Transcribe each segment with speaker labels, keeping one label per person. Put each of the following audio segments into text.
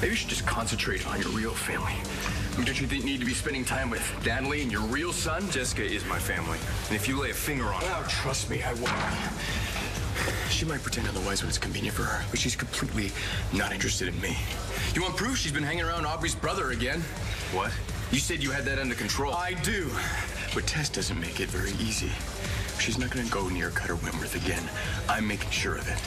Speaker 1: Maybe you should just concentrate on your real family. I mean, don't you need to be spending time with Natalie and your real son?
Speaker 2: Jessica is my family. And if you lay a finger on her...
Speaker 1: Oh, trust me, I won't. She might pretend otherwise when it's convenient for her, but she's completely not interested in me. You want proof? She's been hanging around Aubrey's brother again.
Speaker 2: What?
Speaker 1: You said you had that under control. I do. But Tess doesn't make it very easy. She's not going to go near Cutter Wentworth again. I'm making sure of it.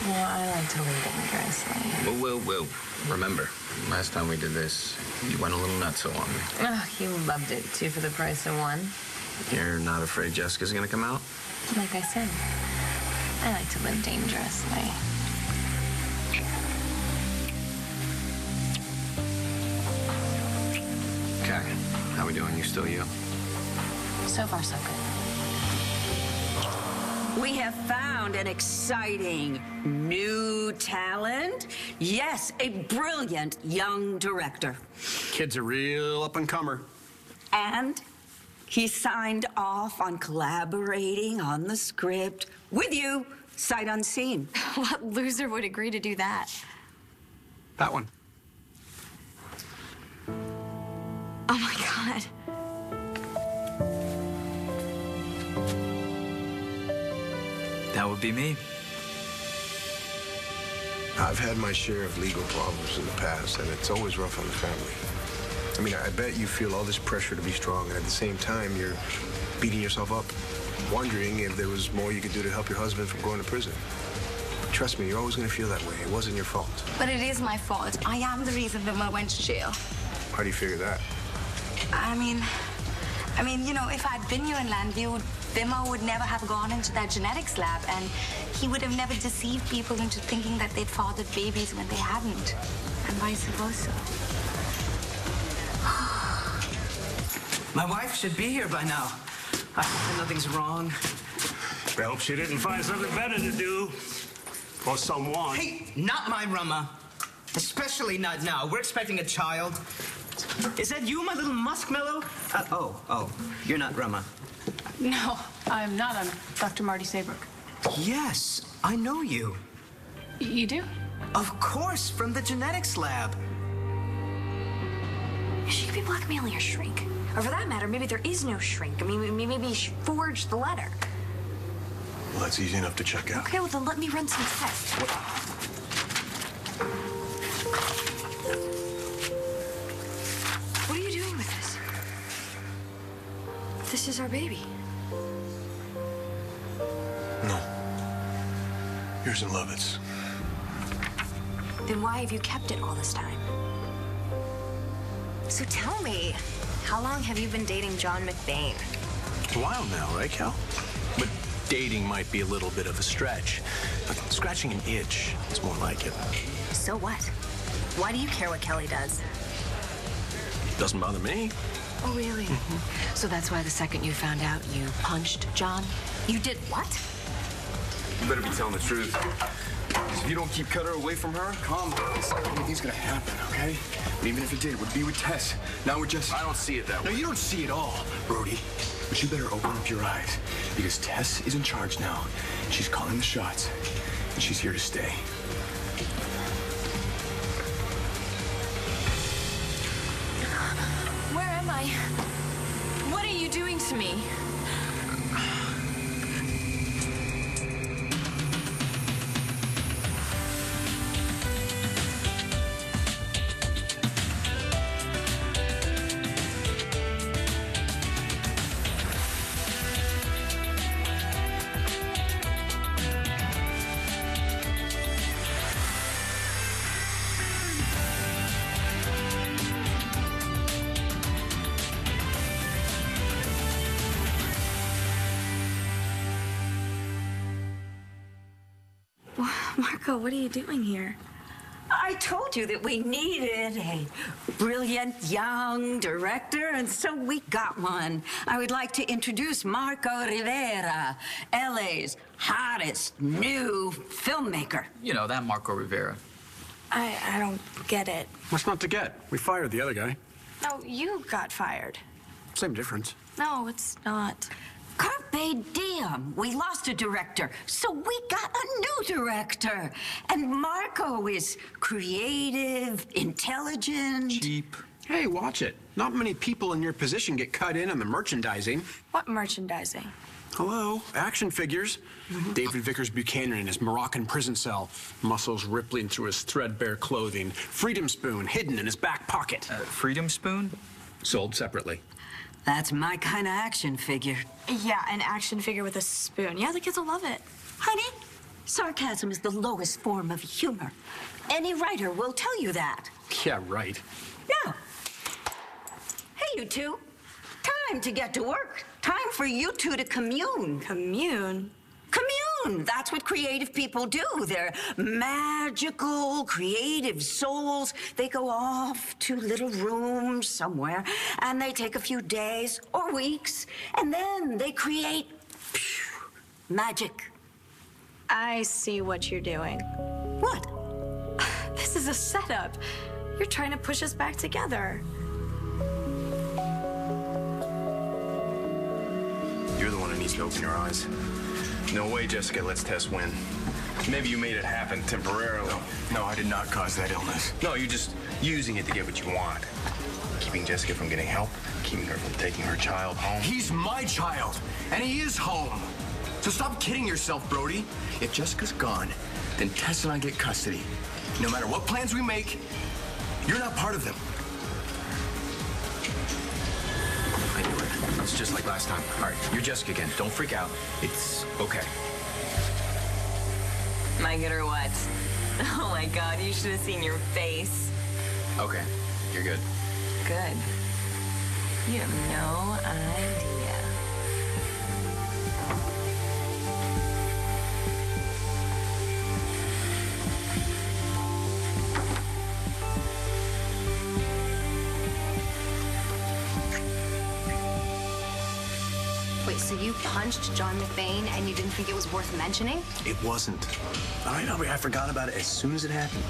Speaker 3: Well, I like to lead dangerously.
Speaker 2: Whoa. Remember, last time we did this, you went a little nutso on me.
Speaker 3: Oh, you loved it, 2 for the price of 1.
Speaker 2: You're not afraid Jessica's gonna come out?
Speaker 3: Like I said, I like to live dangerously.
Speaker 2: Okay, how we doing? You still you?
Speaker 3: So far, so good.
Speaker 4: We have found an exciting new talent. Yes, a brilliant young director.
Speaker 1: Kid's a real up-and-comer.
Speaker 4: And he signed off on collaborating on the script with you, sight unseen.
Speaker 3: What loser would agree to do that?
Speaker 1: That one.
Speaker 3: Oh, my God.
Speaker 5: That would be me.
Speaker 6: I've had my share of legal problems in the past, and it's always rough on the family. I mean, I bet you feel all this pressure to be strong, and at the same time, you're beating yourself up, wondering if there was more you could do to help your husband from going to prison. Trust me, you're always going to feel that way. It wasn't your fault.
Speaker 7: But it is my fault. I am the reason Vilma went to jail.
Speaker 6: How do you figure that?
Speaker 7: I mean, you know, if I'd been here in Landview, Vilma would never have gone into that genetics lab, and he would have never deceived people into thinking that they'd fathered babies when they hadn't, and vice versa.
Speaker 5: My wife should be here by now. I hope nothing's wrong.
Speaker 8: I hope she didn't find something better to do. Or someone.
Speaker 5: Hey, not my Rumma. Especially not now. We're expecting a child. Is that you, my little muskmellow? Oh, you're not Rumma.
Speaker 9: No, I'm not. I'm Dr. Marty Saybrook.
Speaker 5: Yes, I know you.
Speaker 9: You do?
Speaker 5: Of course, from the genetics lab.
Speaker 7: She could be blackmailing her shrink. Or for that matter, maybe there is no shrink. I mean, maybe she forged the letter.
Speaker 6: Well, that's easy enough to check out.
Speaker 7: Okay, well, then let me run some tests. What are you doing with this? This is our baby.
Speaker 6: No. Yours and Lovett's.
Speaker 7: Then why have you kept it all this time?
Speaker 3: So tell me, how long have you been dating John McBain?
Speaker 1: A while now, right, Cal? But dating might be a little bit of a stretch. But scratching an itch is more like it.
Speaker 3: So what? Why do you care what Kelly does?
Speaker 1: Doesn't bother me.
Speaker 3: Oh, really?
Speaker 1: Mm-hmm.
Speaker 3: So that's why the second you found out, you punched John? You did what?
Speaker 2: You better be telling the truth. If you don't keep Cutter away from her,
Speaker 1: Calm down. It's not anything's gonna happen, okay? But even if it did, it would be with Tess. Now we're just...
Speaker 2: I don't see it that way.
Speaker 1: No, you don't see it all, Brody. But you better open up your eyes. Because Tess is in charge now. She's calling the shots. And she's here to stay.
Speaker 3: Where am I? What are you doing to me?
Speaker 7: Marco, what are you doing here?
Speaker 4: I told you that we needed a brilliant young director, and so we got one. I would like to introduce Marco Rivera, LA's hottest new filmmaker.
Speaker 5: You know, that Marco Rivera.
Speaker 7: I don't get it.
Speaker 1: What's not to get? We fired the other guy.
Speaker 7: No, you got fired.
Speaker 1: Same difference.
Speaker 7: No, it's not.
Speaker 4: Carpe diem. We lost a director, so we got a new director. And Marco is creative, intelligent.
Speaker 1: Cheap.
Speaker 6: Hey, watch it. Not many people in your position get cut in on the merchandising.
Speaker 9: What merchandising?
Speaker 6: Hello, action figures. David Vickers Buchanan in his Moroccan prison cell, muscles rippling through his threadbare clothing, Freedom Spoon hidden in his back pocket.
Speaker 2: Freedom Spoon?
Speaker 6: Sold separately.
Speaker 4: That's my kind of action figure.
Speaker 9: Yeah, an action figure with a spoon. Yeah, the kids will love it.
Speaker 4: Honey, sarcasm is the lowest form of humor. Any writer will tell you that.
Speaker 6: Yeah, right.
Speaker 4: Now, hey, you two. Time to get to work. Time for you two to commune.
Speaker 9: Commune?
Speaker 4: Commune! That's what creative people do. They're magical, creative souls. They go off to little rooms somewhere, and they take a few days or weeks, and then they create magic.
Speaker 9: I see what you're doing.
Speaker 4: What?
Speaker 9: This is a setup. You're trying to push us back together.
Speaker 2: You're the one who needs to open your eyes. No way Jessica lets Tess win. Maybe you made it happen temporarily.
Speaker 1: No, I did not cause that illness.
Speaker 2: No, you're just using it to get what you want. Keeping Jessica from getting help, keeping her from taking her child home.
Speaker 1: He's my child, and he is home. So stop kidding yourself, Brody. If Jessica's gone, then Tess and I get custody. No matter what plans we make, you're not part of them.
Speaker 2: I knew it. It's just like last time. All right, you're Jessica again. Don't freak out. It's okay.
Speaker 10: Am I good or what? Oh my God, you should have seen your face.
Speaker 2: Okay, you're good.
Speaker 10: Good. You have no idea.
Speaker 7: Wait, so you punched John McBain and you didn't think it was worth mentioning?
Speaker 1: It wasn't. I forgot about it as soon as it happened.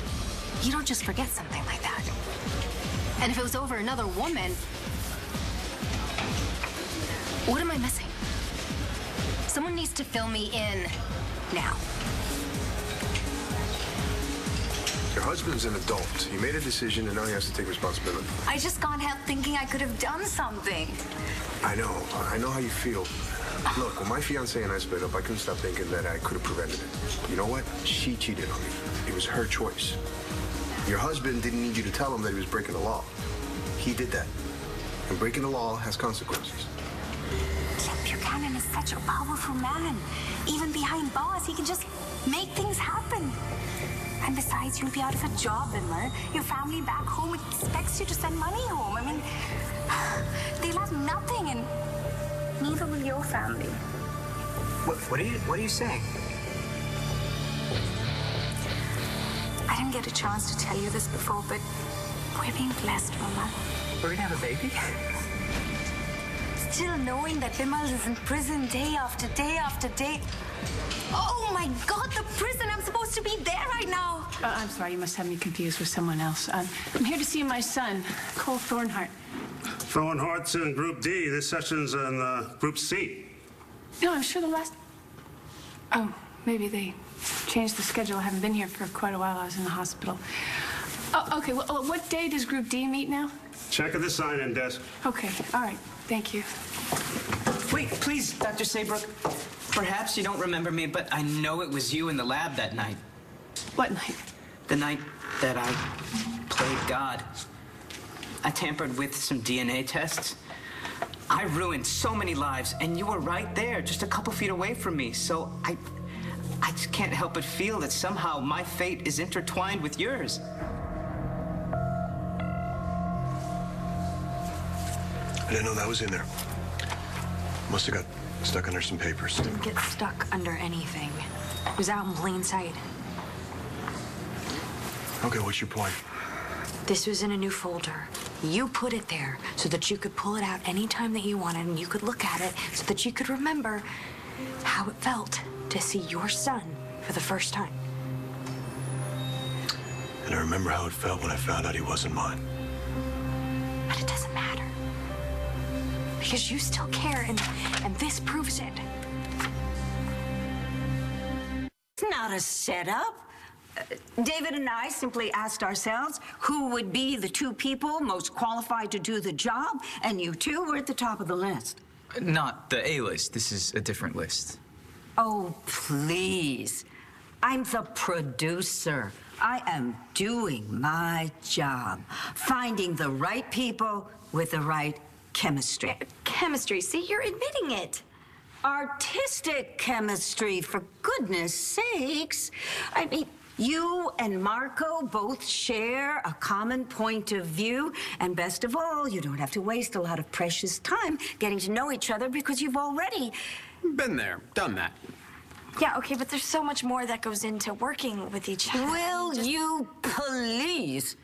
Speaker 7: You don't just forget something like that. And if it was over another woman, what am I missing? Someone needs to fill me in now.
Speaker 6: Your husband's an adult. He made a decision and now he has to take responsibility.
Speaker 7: I just can't help thinking I could have done something.
Speaker 6: I know how you feel. Look, when my fiance and I split up, I couldn't stop thinking that I could have prevented it. You know what? She cheated on me. It was her choice. Your husband didn't need you to tell him that he was breaking the law. He did that. And breaking the law has consequences.
Speaker 7: Jim Buchanan is such a powerful man. Even behind bars, he can just make things happen. And besides, you'll be out of a job, Wilmer. Your family back home expects you to send money home. I mean, they'll have nothing, and neither will your family.
Speaker 5: What are you saying?
Speaker 7: I didn't get a chance to tell you this before, but we're being blessed, Wilmer.
Speaker 5: We're gonna have a baby?
Speaker 7: Still knowing that Vimal is in prison day after day after day. Oh my God, the prison! I'm supposed to be there right now.
Speaker 9: I'm sorry, you must have me confused with someone else. I'm here to see my son, Cole Thornhart.
Speaker 8: Thornhart's in Group D. This session's in Group C.
Speaker 9: No, I'm sure the last... Oh, maybe they changed the schedule. I haven't been here for quite a while. I was in the hospital. Oh, okay. Well, what day does Group D meet now?
Speaker 8: Check at the sign-in desk.
Speaker 9: Okay. All right. Thank you.
Speaker 5: Wait, please, Dr. Saybrook. Perhaps you don't remember me, but I know it was you in the lab that night.
Speaker 9: What night?
Speaker 5: The night that I played God. I tampered with some DNA tests. I ruined so many lives, and you were right there, just a couple feet away from me. So I just can't help but feel that somehow my fate is intertwined with yours.
Speaker 1: I didn't know that was in there. Must have got stuck under some papers.
Speaker 3: Didn't get stuck under anything. It was out in plain sight.
Speaker 1: Okay, what's your point?
Speaker 3: This was in a new folder. You put it there so that you could pull it out anytime that you wanted, and you could look at it so that you could remember how it felt to see your son for the first time.
Speaker 1: And I remember how it felt when I found out he wasn't mine.
Speaker 3: But it doesn't matter. Because you still care, and this proves it.
Speaker 4: It's not a setup. David and I simply asked ourselves who would be the two people most qualified to do the job, and you two were at the top of the list.
Speaker 11: Not the A list. This is a different list.
Speaker 4: Oh, please. I'm the producer. I am doing my job, finding the right people with the right chemistry.
Speaker 3: Chemistry, see, you're admitting it.
Speaker 4: Artistic chemistry, for goodness sakes. I mean, you and Marco both share a common point of view, and best of all, you don't have to waste a lot of precious time getting to know each other because you've already...
Speaker 2: Been there, done that.
Speaker 3: Yeah, okay, but there's so much more that goes into working with each other.
Speaker 4: Will you please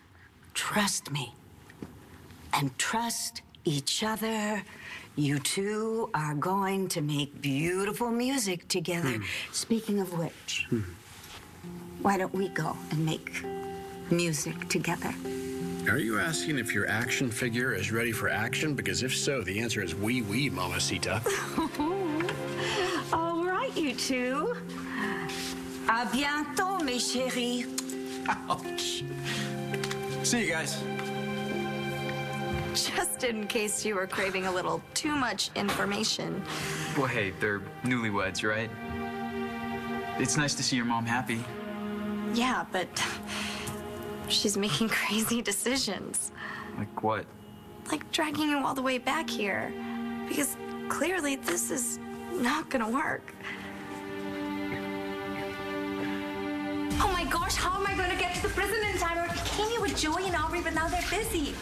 Speaker 4: trust me and trust each other? You two are going to make beautiful music together. Speaking of which, why don't we go and make music together?
Speaker 2: Are you asking if your action figure is ready for action? Because if so, the answer is oui, mamacita.
Speaker 4: All right, you two. À bientôt, mes chéris.
Speaker 11: Ouch. See you guys.
Speaker 3: Just in case you were craving a little too much information.
Speaker 11: Well, hey, they're newlyweds, right? It's nice to see your mom happy.
Speaker 3: Yeah, but she's making crazy decisions.
Speaker 11: Like what?
Speaker 3: Like dragging you all the way back here. Because clearly this is not gonna work.
Speaker 7: Oh my gosh, how am I going to get to the prison in time? I came here with Joey and Aubrey, but now they're busy.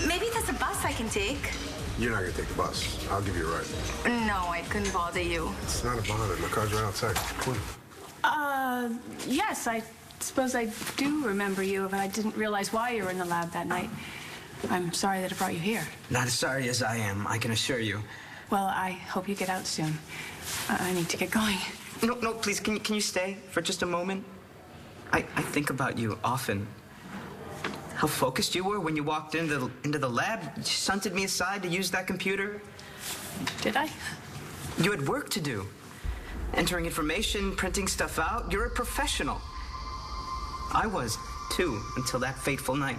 Speaker 7: Maybe there's a bus I can take.
Speaker 6: You're not gonna take the bus. I'll give you a ride.
Speaker 7: No, I couldn't bother you.
Speaker 6: It's not a bother. My car's right outside. Come on.
Speaker 9: Yes, I suppose I do remember you, but I didn't realize why you were in the lab that night. I'm sorry that it brought you here.
Speaker 5: Not as sorry as I am, I can assure you.
Speaker 9: Well, I hope you get out soon. I need to get going.
Speaker 5: No, please, can you stay for just a moment? I think about you often. How focused you were when you walked into the lab. You shunted me aside to use that computer.
Speaker 9: Did I?
Speaker 5: You had work to do. Entering information, printing stuff out. You're a professional. I was, too, until that fateful night.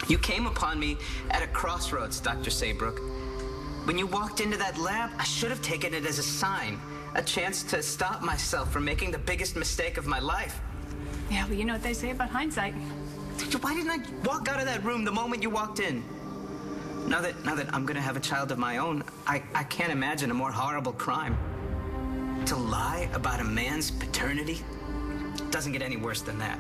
Speaker 5: You came upon me at a crossroads, Dr. Saybrook. When you walked into that lab, I should have taken it as a sign, a chance to stop myself from making the biggest mistake of my life.
Speaker 9: Yeah, but you know what they say about hindsight.
Speaker 5: Why didn't I walk out of that room the moment you walked in? Now that I'm gonna have a child of my own, I can't imagine a more horrible crime. To lie about a man's paternity doesn't get any worse than that.